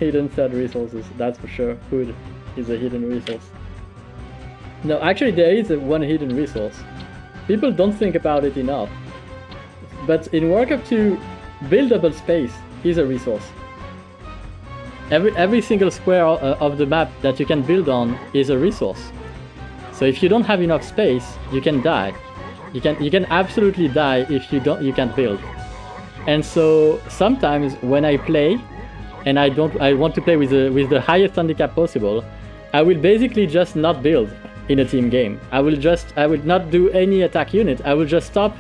Hidden said resources, that's for sure. Food is a hidden resource. No, actually there is one hidden resource. People don't think about it enough. But in Warcraft 2, buildable space is a resource. Every single square of the map that you can build on is a resource. So if you don't have enough space, you can die. You can absolutely die if you can't build. And so sometimes when I play, and I want to play with the highest handicap possible, I will basically just not build in a team game. I would not do any attack unit. I will just stop.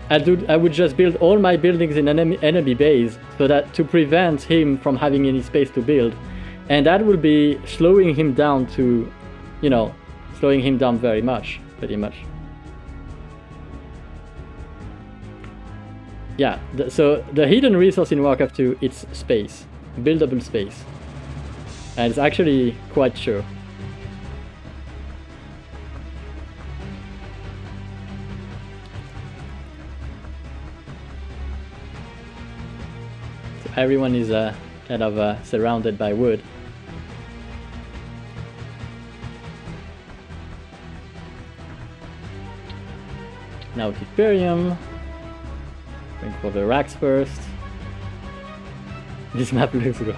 I would just build all my buildings in an enemy base so that to prevent him from having any space to build, and that will be slowing him down to, you know, slowing him down very much, pretty much. Yeah. So the hidden resource in Warcraft 2, it's space. Buildable space, and it's actually quite true. So everyone is kind of surrounded by wood. Now Tyferion. Going for the racks first. This map looks good.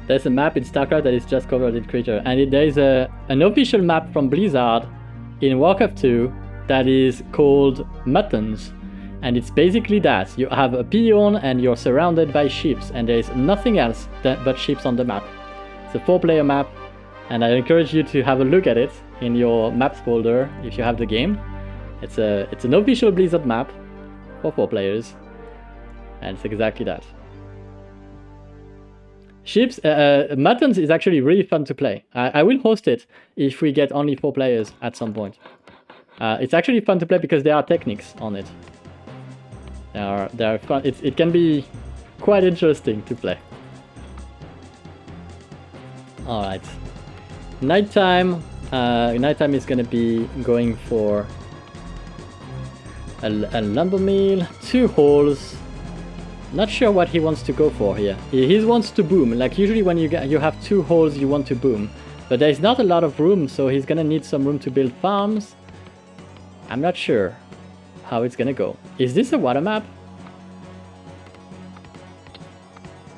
There's a map in StarCraft that is just covered in creature, and there is an official map from Blizzard in Warcraft 2 that is called Muttons. And it's basically that. You have a peon and you're surrounded by ships, and there is nothing else but ships on the map. It's a 4-player map, and I encourage you to have a look at it in your maps folder if you have the game. It's an official Blizzard map for 4 players, and it's exactly that. Ships, Muttons is actually really fun to play. I will host it if we get only 4 players at some point. It's actually fun to play because there are techniques on it. They are fun. It can be quite interesting to play. All right, nighttime. Nighttime is gonna be going for a lumber mill, 2 holes. Not sure what he wants to go for here. He wants to boom. Like usually when you have 2 holes, you want to boom, but there is not a lot of room, so he's gonna need some room to build farms. I'm not sure how it's gonna go. Is this a water map?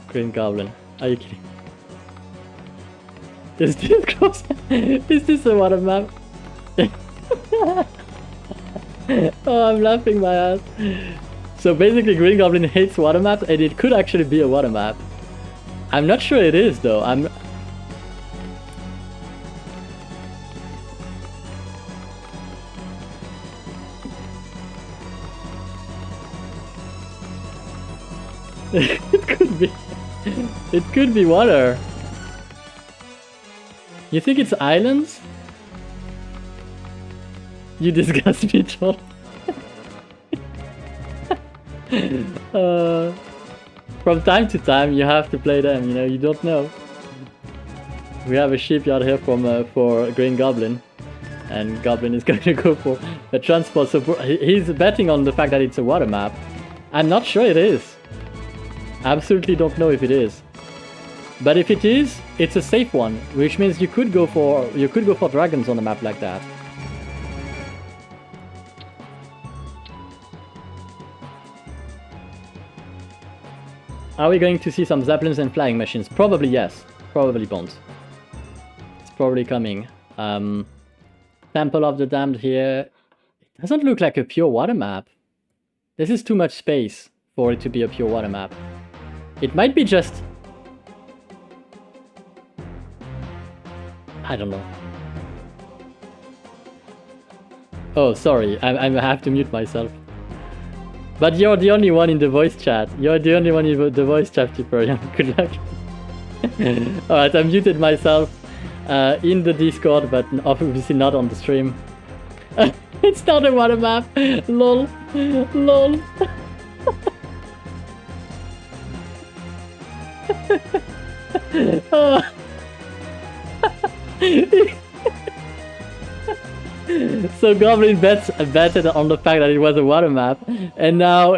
Green Goblin. Are you kidding? Is this close? Is this a water map? Oh, I'm laughing my ass. So basically Green Goblin hates water maps, and it could actually be a water map. I'm not sure it is though. It could be water. You think it's islands? You disgust me, John. From time to time you have to play them, you know, you don't know. We have a shipyard here for Green Goblin, and Goblin is going to go for a transport, so he's betting on the fact that it's a water map. I'm not sure it is. I absolutely don't know if it is. But if it is, it's a safe one, which means you could go for dragons on a map like that. Are we going to see some zeppelins and flying machines? Probably yes. Probably won't. It's probably coming. Temple of the Damned here. It doesn't look like a pure water map. This is too much space for it to be a pure water map. It might be just... I don't know. Oh, sorry. I have to mute myself. But you're the only one in the voice chat. You're the only one in the voice chat, Tyferion. Good luck. Alright, I muted myself in the Discord, but obviously not on the stream. It's not a water map. Lol. Lol. So Goblin betted on the fact that it was a water map, and now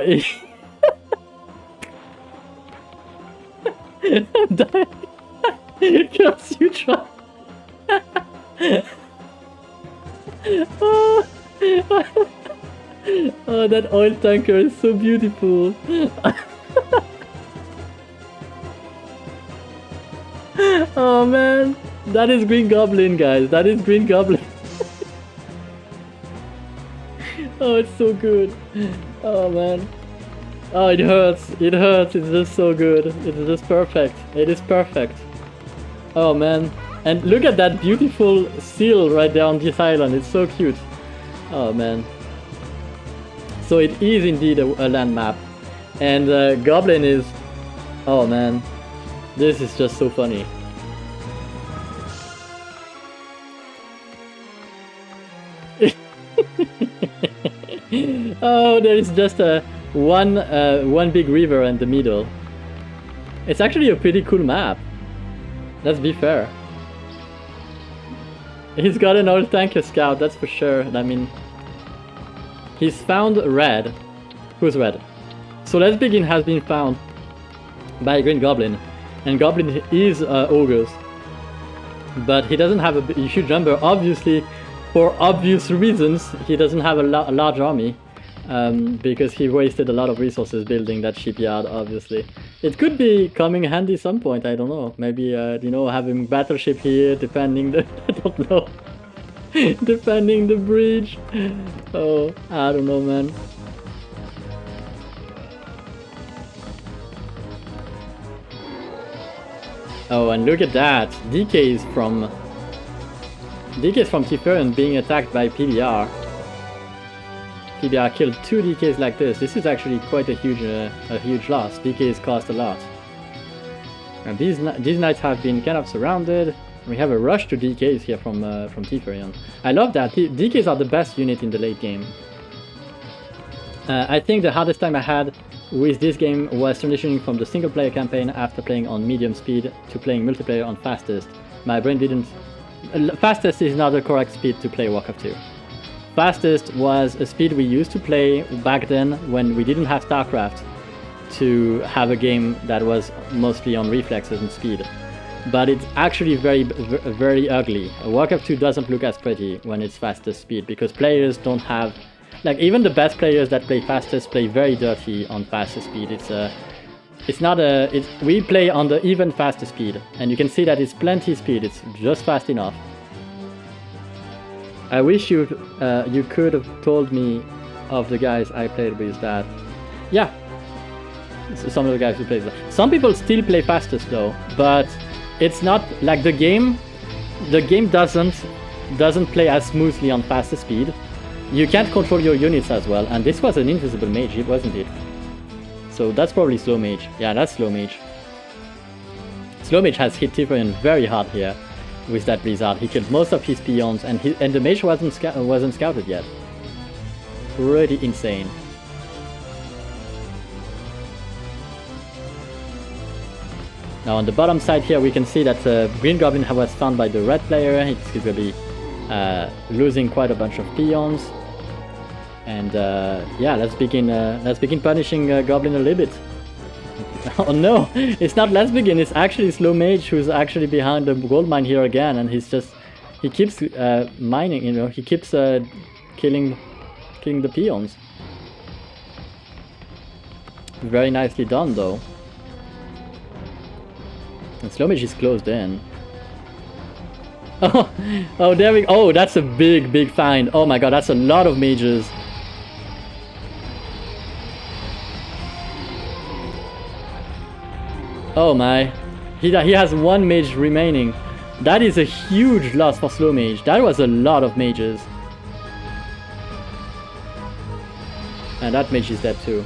because you try. Oh, that oil tanker is so beautiful. Oh man, that is Green Goblin, guys. That is Green Goblin. Oh, it's so good. Oh man. Oh, it hurts. It hurts. It's just so good. It's just perfect. It is perfect. Oh man. And look at that beautiful seal right there on this island. It's so cute. Oh man. So it is indeed a land map. And Goblin is... Oh man. This is just so funny. Oh, there is just one big river in the middle. It's actually a pretty cool map. Let's be fair. He's got an old tanker scout, that's for sure. I mean, he's found red. Who's red? So Letsbegin has been found by Green Goblin, and Goblin is ogres, but he doesn't have a huge number. Obviously, for obvious reasons, he doesn't have a large army, because he wasted a lot of resources building that shipyard. Obviously, it could be coming handy some point. I don't know. Maybe you know, having battleship here, defending the I don't know, defending the bridge. Oh, I don't know, man. Oh, and look at that! DKs from Tyferion being attacked by PBR. PBR killed 2 DKs like this. This is actually quite a huge loss. DKs cost a lot. And these knights have been kind of surrounded. We have a rush to DKs here from Tyferion. I love that. DKs are the best unit in the late game. I think the hardest time I had with this game was transitioning from the single player campaign after playing on medium speed to playing multiplayer on fastest. My brain didn't... Fastest is not the correct speed to play Warcraft 2. Fastest was a speed we used to play back then when we didn't have StarCraft, to have a game that was mostly on reflexes and speed. But it's actually very ugly. Warcraft 2 doesn't look as pretty when it's fastest speed, because players don't have... Like, even the best players that play fastest play very dirty on fastest speed. It's not a... we play on the even faster speed, and you can see that it's plenty speed, it's just fast enough. I wish you could have told me of the guys I played with that. Yeah, some of the guys who play that. Some people still play fastest though, but it's not like the game doesn't play as smoothly on fastest speed. You can't control your units as well, and this was an invisible mage, wasn't it? So that's probably slow mage. Yeah, that's slow mage. Slow mage has hit Tyferion very hard here with that blizzard. He killed most of his peons, and the mage wasn't scouted yet. Pretty insane. Now on the bottom side here we can see that Green Goblin was found by the red player. It's going to be losing quite a bunch of peons. And yeah, let's begin punishing Goblin a little bit. Oh no, it's not Letsbegin, it's actually Slow Mage who's actually behind the gold mine here again, and he keeps mining, you know, he keeps killing the peons. Very nicely done though. And Slow Mage is closed in. Oh, there we go. Oh, that's a big find. Oh my god, that's a lot of mages. Oh my, he has 1 mage remaining. That is a huge loss for Slow Mage. That was a lot of mages. And that mage is dead too.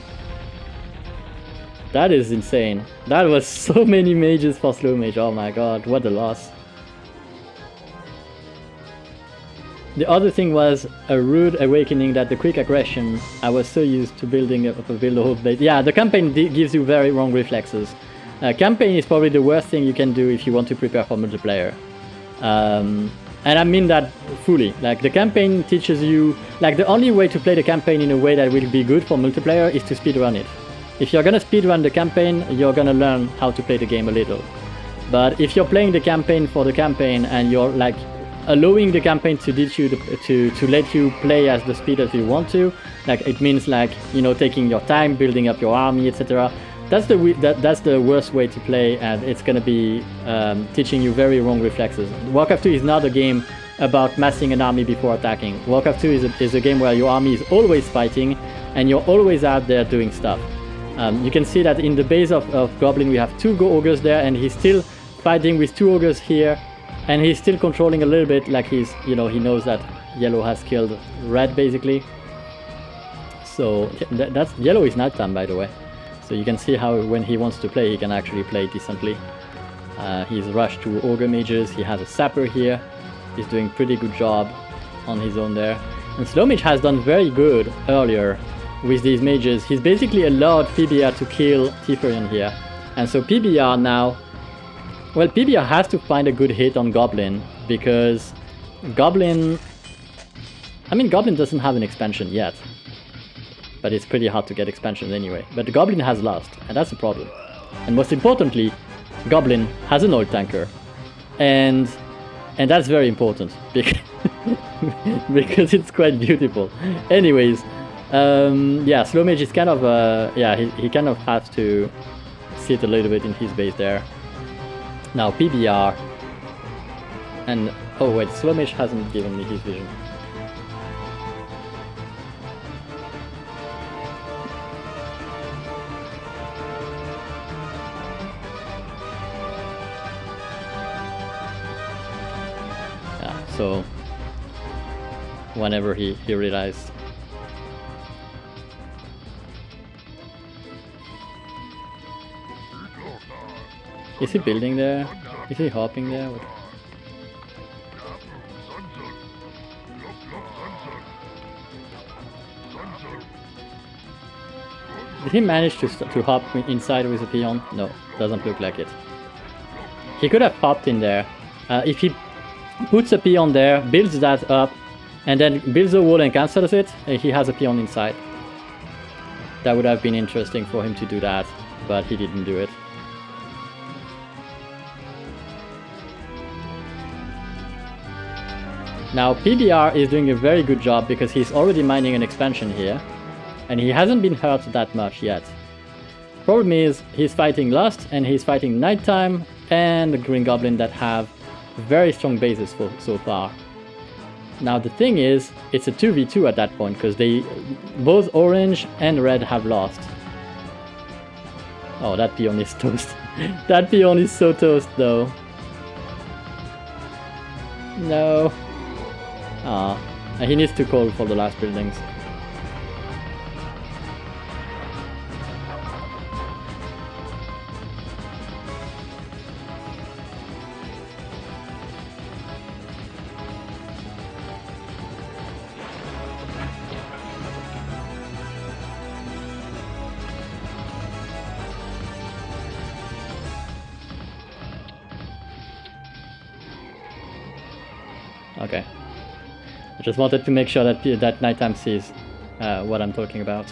That is insane. That was so many mages for Slow Mage. Oh my god, what a loss. The other thing was a rude awakening that the quick aggression, I was so used to building a whole base. Yeah, the campaign gives you very wrong reflexes. Campaign is probably the worst thing you can do if you want to prepare for multiplayer. And I mean that fully. Like, the campaign teaches you, like, the only way to play the campaign in a way that will be good for multiplayer is to speedrun it. If you're gonna speedrun the campaign, you're gonna learn how to play the game a little. But if you're playing the campaign for the campaign and you're like allowing the campaign to teach you to let you play as the speed as you want to, like, it means, like, you know, taking your time, building up your army, etc. That's the worst way to play, and it's gonna be teaching you very wrong reflexes. Warcraft 2 is not a game about massing an army before attacking. Warcraft 2 is a game where your army is always fighting, and you're always out there doing stuff. You can see that in the base of Goblin we have 2 ogres there, and he's still fighting with 2 ogres here, and he's still controlling a little bit, like he's, you know, he knows that yellow has killed red basically. So that's yellow is nighttime, by the way. So you can see how when he wants to play, he can actually play decently. He's rushed to ogre mages. He has a sapper here. He's doing a pretty good job on his own there. And Slow Mage has done very good earlier with these mages. He's basically allowed PBR to kill Tyferion here. And so PBR now, well, PBR has to find a good hit on Goblin, because Goblin doesn't have an expansion yet. But it's pretty hard to get expansions anyway. But the Goblin has lost, and that's a problem. And most importantly, Goblin has an old tanker. And that's very important, because it's quite beautiful. Anyways, yeah, Slow Mage is kind of, yeah, he kind of has to sit a little bit in his base there. Now PBR, and, oh wait, Slow Mage hasn't given me his vision. So whenever he realized. Is he building there? Is he hopping there? What? Did he manage to hop inside with a peon? No, doesn't look like it. He could have hopped in there. If he puts a peon there, builds that up, and then builds a wall and cancels it, he has a peon inside. That would have been interesting for him to do that, but he didn't do it. Now PBR is doing a very good job because he's already mining an expansion here, and he hasn't been hurt that much yet. Problem is, he's fighting Lust, and he's fighting Nighttime, and the Green Goblin that have very strong bases so far. Now the thing is, it's a 2v2 at that point, because both orange and red have lost. Oh, that peon is toast. That peon is so toast though. No. Ah, he needs to call for the last buildings. Okay. I just wanted to make sure that that Nighttime sees what I'm talking about.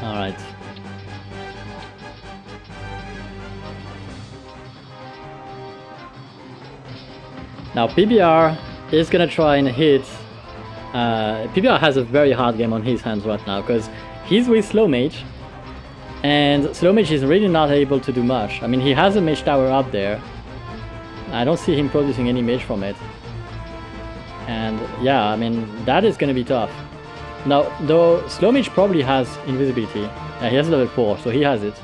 All right. Now PBR is gonna try and hit. PBR has a very hard game on his hands right now because he's with Slow Mage, and Slow Mage is really not able to do much. I mean, he has a mage tower up there. I don't see him producing any mage from it. And yeah, I mean, that is gonna be tough. Now, though Slow Mage probably has invisibility. Yeah, he has level 4, so he has it.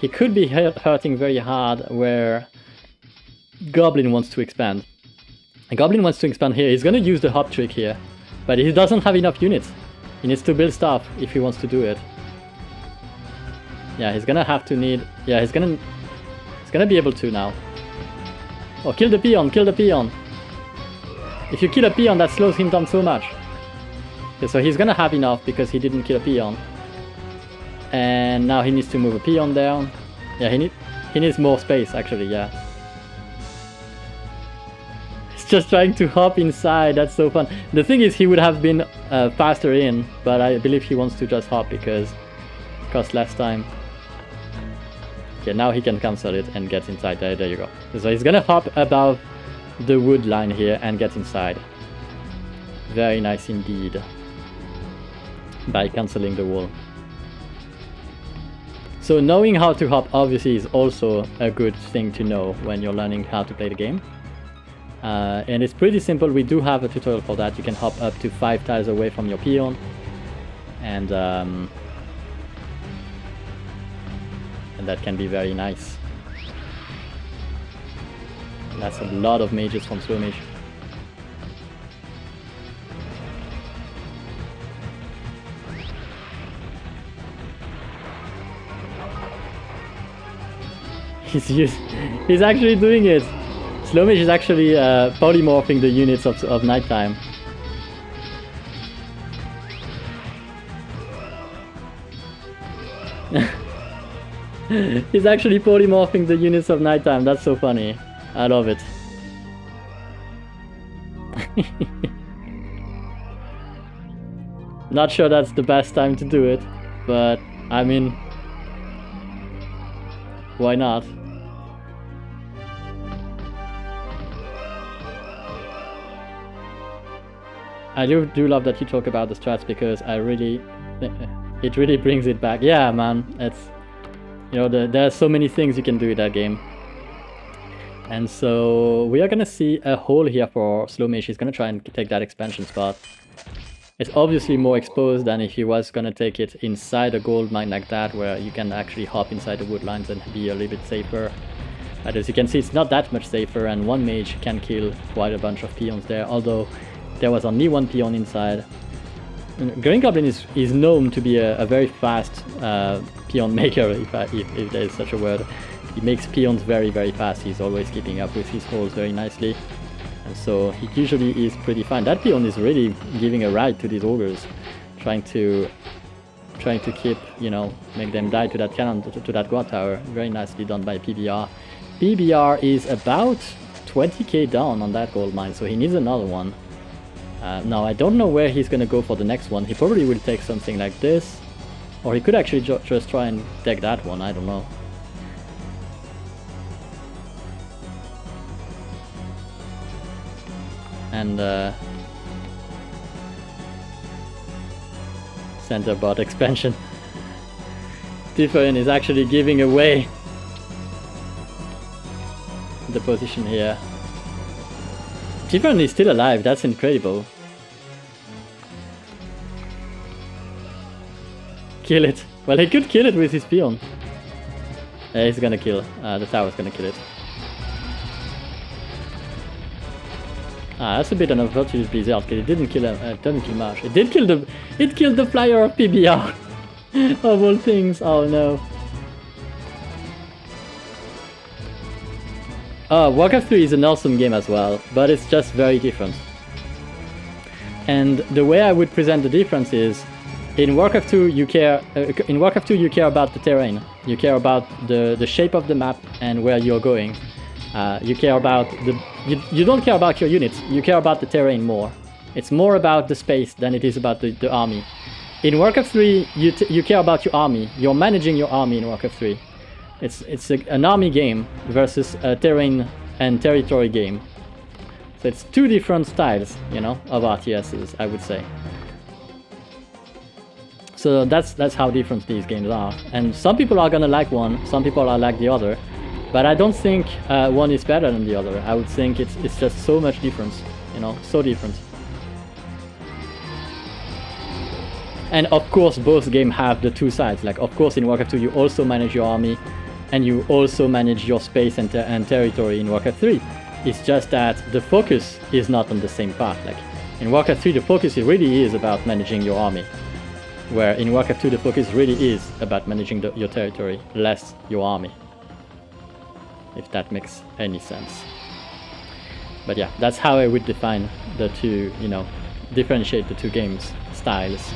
He could be hurting very hard where Goblin wants to expand. And Goblin wants to expand here. He's gonna use the hop trick here, but he doesn't have enough units. He needs to build stuff if he wants to do it. Yeah, he's gonna have to need... Yeah, he's gonna be able to now. Oh, kill the peon, kill the peon. If you kill a peon, that slows him down so much. Okay, so he's gonna have enough because he didn't kill a peon. And now he needs to move a peon down. Yeah, he needs more space, actually, yeah. He's just trying to hop inside, that's so fun. The thing is, he would have been faster in, but I believe he wants to just hop because it costs less time. Okay, now he can cancel it and get inside. There you go. So he's gonna hop above the wood line here and get inside. Very nice indeed. By cancelling the wall. So knowing how to hop obviously is also a good thing to know when you're learning how to play the game. And it's pretty simple. We do have a tutorial for that. You can hop up to 5 tiles away from your peon. And that can be very nice. And that's a lot of mages from slow mage. He's actually doing it. Slow mage is actually polymorphing the units of nighttime. He's actually polymorphing the units of nighttime. That's so funny. I love it. Not sure that's the best time to do it, but I mean, why not? I do love that you talk about the strats because it really brings it back. Yeah, man, it's, you know, there are so many things you can do in that game. And so we are gonna see a hole here for slow mage. He's gonna try and take that expansion spot. It's obviously more exposed than if he was gonna take it inside a gold mine like that, where you can actually hop inside the wood lines and be a little bit safer. But as you can see, it's not that much safer, and one mage can kill quite a bunch of peons there, although there was only one peon inside. Green Goblin is known to be a very fast peon maker, if there is such a word. He makes peons very, very fast. He's always keeping up with his holes very nicely. And so he usually is pretty fine. That peon is really giving a ride to these ogres, trying to keep, you know, make them die to that cannon, to that guard tower. Very nicely done by PBR. PBR is about 20k down on that gold mine, so he needs another one. Now I don't know where he's gonna go for the next one. He probably will take something like this, or he could actually just try and take that one. I don't know. And center bot expansion. Tyferion is actually giving away the position here. Tyferion is still alive, that's incredible. Kill it. Well, he could kill it with his peon. He's gonna kill. The tower's gonna kill it. That's a bit an unfortunate blizzard because it didn't kill much. It killed the flyer of PBR. Of all things. Oh no. Warcraft 3 is an awesome game as well, but it's just very different. And the way I would present the difference is, in Warcraft 2 you care about the terrain. You care about the shape of the map and where you're going. You care about you don't care about your units. You care about the terrain more. It's more about the space than it is about the army. In Warcraft 3 you care about your army. You're managing your army in Warcraft 3. It's an army game versus a terrain and territory game. So it's two different styles, you know, of RTSs, I would say. So that's how different these games are. And some people are gonna like one, some people are like the other. But I don't think one is better than the other. I would think it's just so much difference, you know, so different. And of course both games have the two sides. Like of course in Warcraft 2 you also manage your army and you also manage your space and territory in Warcraft 3. It's just that the focus is not on the same path. Like in Warcraft 3 the focus really is about managing your army. Where in Warcraft 2 the focus really is about managing your territory, less your army. If that makes any sense. But yeah, that's how I would define the two, you know, differentiate the two games styles.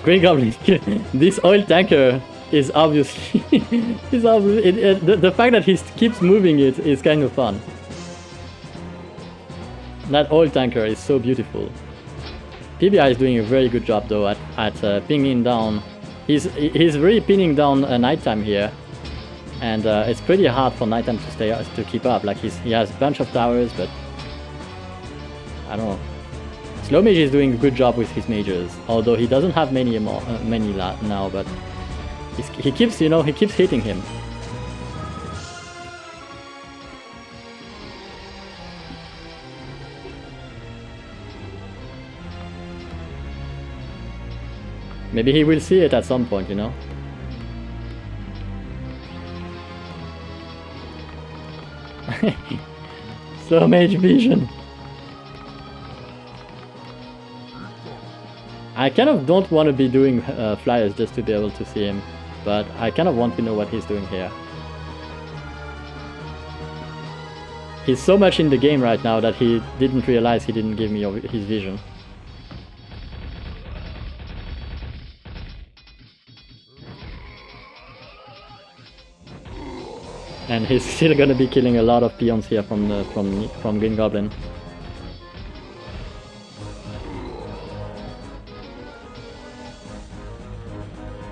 Green Goblin, this oil tanker is obviously, the fact that he keeps moving it is kind of fun. That oil tanker is so beautiful. PBR is doing a very good job though at pinging down. He's really pinning down nighttime here, and it's pretty hard for nighttime to keep up. Like he has a bunch of towers, but I don't know. Slow Mage is doing a good job with his mages, although he doesn't have many now, but he keeps, you know, he keeps hitting him. Maybe he will see it at some point, you know. Slow Mage vision. I kind of don't want to be doing flyers just to be able to see him, but I kind of want to know what he's doing here. He's so much in the game right now that he didn't realize he didn't give me his vision. And he's still gonna be killing a lot of peons here from Green Goblin.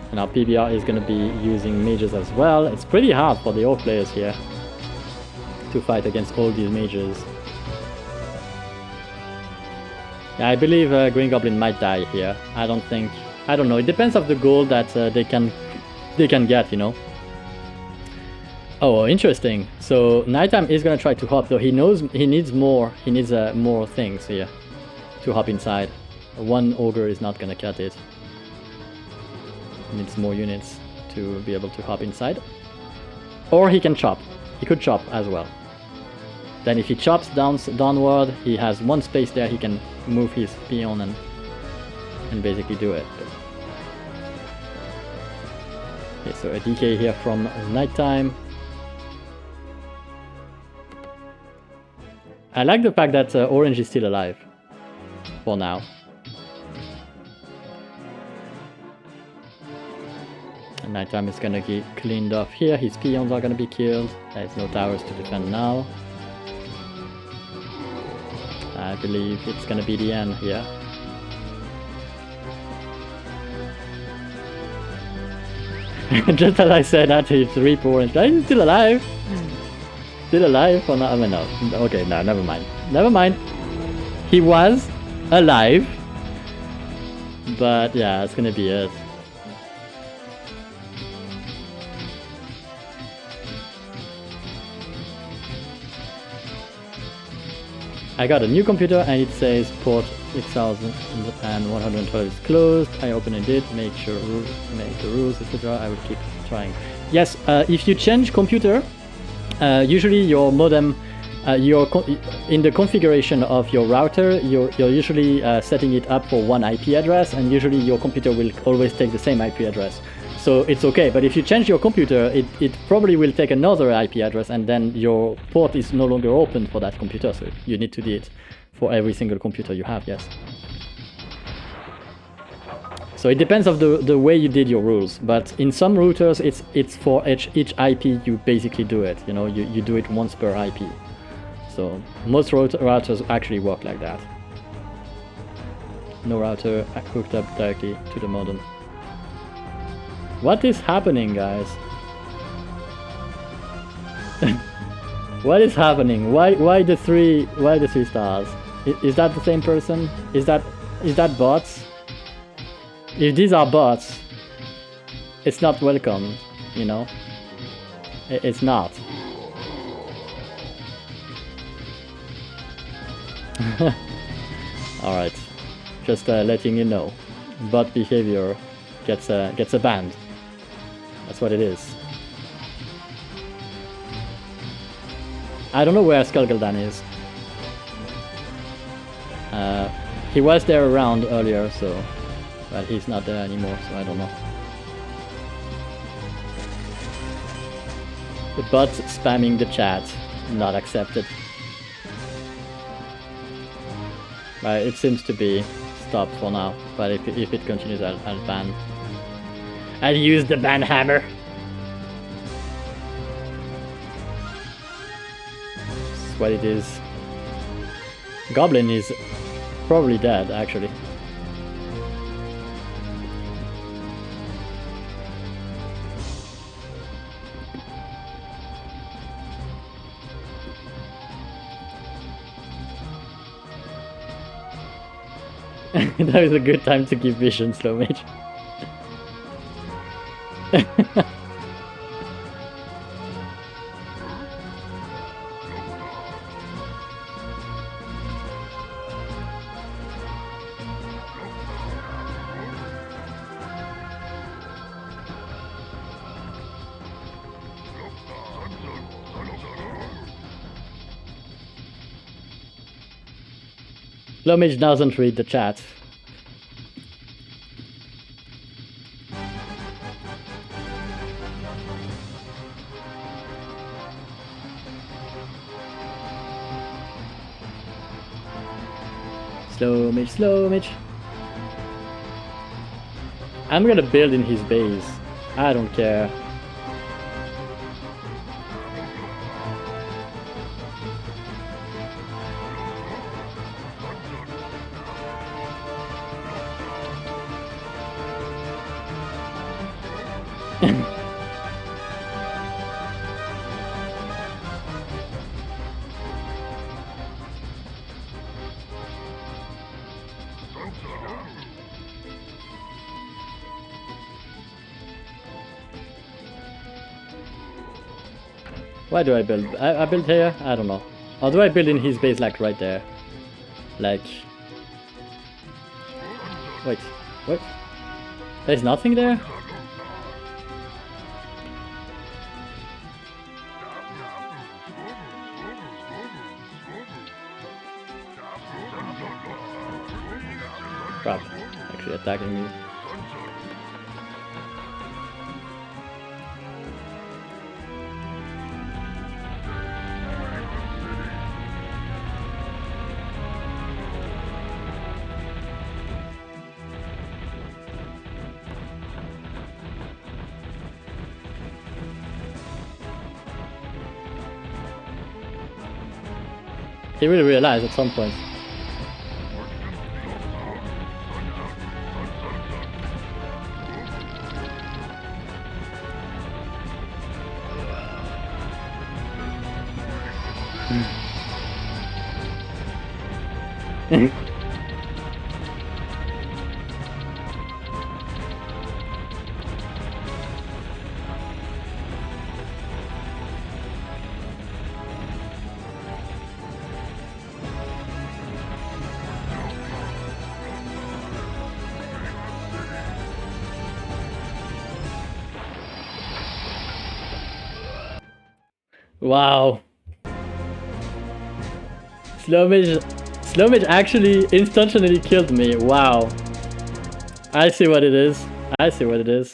And now PBR is gonna be using mages as well. It's pretty hard for the orc players here to fight against all these mages. Yeah, I believe Green Goblin might die here. I don't know. It depends on the goal that they can get, you know. Oh, interesting. So Nighttime is gonna try to hop, though he knows he needs more. He needs more things here to hop inside. One ogre is not gonna cut it. He needs more units to be able to hop inside. Or he can chop. He could chop as well. Then if he chops downward, he has one space there. He can move his peon and basically do it. Okay, so a DK here from Nighttime. I like the fact that Orange is still alive, for now. And Nighttime is gonna get cleaned off here, his peons are gonna be killed, there's no towers to defend now. I believe it's gonna be the end here. Just as I said that, it's Reap Orange, he's still alive! Still alive or not? I mean, no. Okay, no, never mind. Never mind. He was alive. But yeah, it's gonna be it. I got a new computer and it says port 6112 is closed. I open it, make the rules, etc. I will keep trying. Yes, if you change computer, usually your modem, in the configuration of your router, you're usually setting it up for one IP address, and usually your computer will always take the same IP address. So it's okay, but if you change your computer, it probably will take another IP address, and then your port is no longer open for that computer, so you need to do it for every single computer you have, yes. So it depends of the way you did your rules, but in some routers it's for each IP you basically do it, you know, you do it once per IP. So most routers actually work like that. No router hooked up directly to the modem. What is happening, guys? What is happening? Why the three stars? Is that the same person? Is that bots? If these are bots, it's not welcome, you know? It's not. Alright, just letting you know. Bot behavior gets a ban. That's what it is. I don't know where Skullgul'dan is. He was there around earlier, so... But he's not there anymore, so I don't know. The bot spamming the chat. Not accepted. But it seems to be stopped for now. But if it continues, I'll ban. I'll use the ban hammer. That's what it is. Goblin is probably dead, actually. That was a good time to give vision, slow mage. Slow mage doesn't read the chat. Slow mage. I'm gonna build in his base. I don't care. Why do I build? I build here? I don't know. Or do I build in his base like right there? Like... Wait, what? There's nothing there? Crap, actually attacking me. He will realize at some point. Wow. Slow mage actually instantly killed me. Wow. I see what it is. I see what it is.